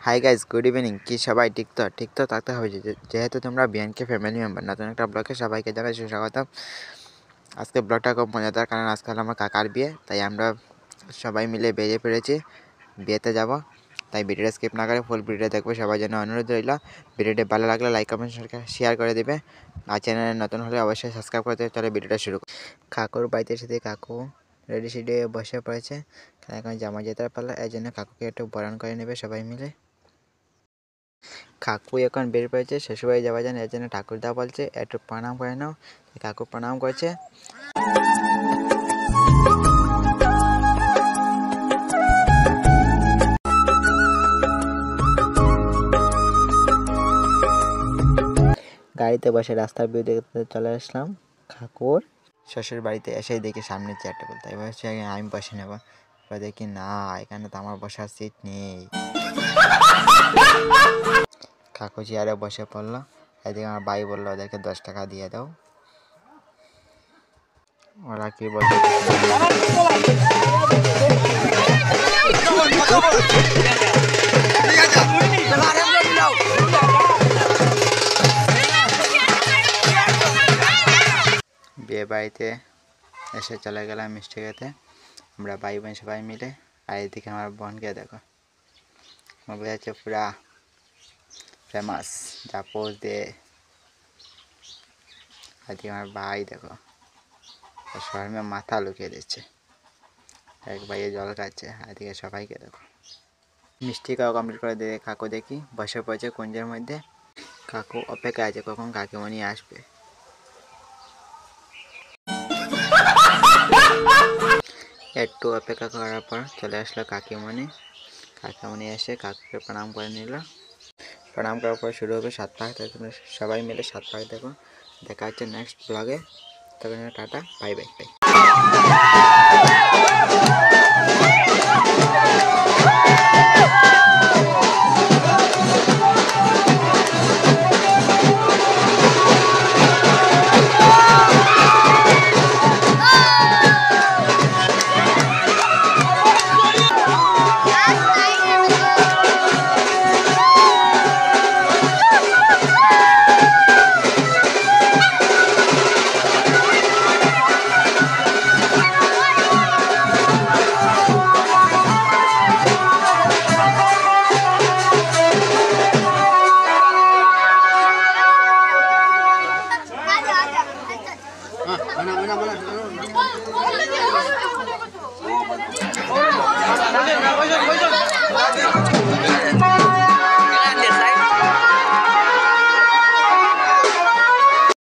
Hi guys, good evening. কি সবাই ঠিক তো থাকতে হবে, যেহেতু তোমরা বিএনকে ফ্যামিলি মেম্বার। নতুন একটা ব্লগে সবাইকে জানাই সুস্বাগতম। আজকে ব্লগটা খুব মজাদার, কারণ আজকাল আমার কাকার বিয়ে, তাই আমরা সবাই মিলে বেরিয়ে পড়েছি বিয়েতে যাব। তাই ভিডিওটা স্কিপ না করে ফুল ভিডিওটা দেখবে। সবার জন্য অনুরোধ রইল, ভিডিওটি ভালো লাগলে লাইক কমেন্ট শেয়ার করে দেবে, আর চ্যানেলে নতুন হলে অবশ্যই সাবস্ক্রাইব করতে। চলে ভিডিওটা শুরু করি। কাকুর বাড়িতে এসে কাকু রেডি সেডি বসে পড়েছে, এখন জামা যেতার পালা, এই জন্য কাকুকে একটু বরণ করে নেবে সবাই মিলে। কাকু এখন বের পেয়েছে শ্বশুরবাড়ি যাওয়ার জন্য, এর জন্য ঠাকুরদা বলছে একটু প্রণাম করে নাও। কাকু প্রণাম করছে। গাড়িতে বসে রাস্তার ভিউ দেখতে চলে আসলাম কাকুর শ্বশুর বাড়িতে। এসেই দেখি সামনে চেয়ারটা বলতে, এবার হচ্ছে আমি বসে নেব। এবার দেখি না, এখানে তো আমার বসার সিট নেই। কাকু চেয়ারে বসে পড়লো। এদিকে আমার ভাই বললো ওদেরকে 10 টাকা দিয়ে দাও। ওরা কি বলছে, বিয়ে বাড়িতে এসে চলে গেলাম মিষ্টি খেতে আমরা ভাই বোন সবাই মিলে। আর এদিকে আমার বোনকে দেখো, বোঝা যাচ্ছে পুরা ফেমাস, যা পোজ দিয়ে। এদিকে আমার ভাই দেখো, শর্মে মাথা লুকিয়ে দিচ্ছে, এক ভাইয়ে জল খাচ্ছে। এদিকে সবাইকে দেখো, মিষ্টি খাওয়া কমপ্লিট করে দিয়ে কাকু দেখি বসে পড়েছে কুঞ্জের মধ্যে। কাকু অপেক্ষা আছে কখন কাকিমণি আসবে। একটু অপেক্ষা করার পর চলে আসলো কাকিমণি। কাকিমণি এসে কাকুকে প্রণাম করে নিল। প্রণাম করার পর শুরু হবে 7 পাক। তোমরা সবাই মিলে 7 পাক দেখো। দেখা হচ্ছে নেক্সট ব্লগে। তখন টাটা, বাই বাই।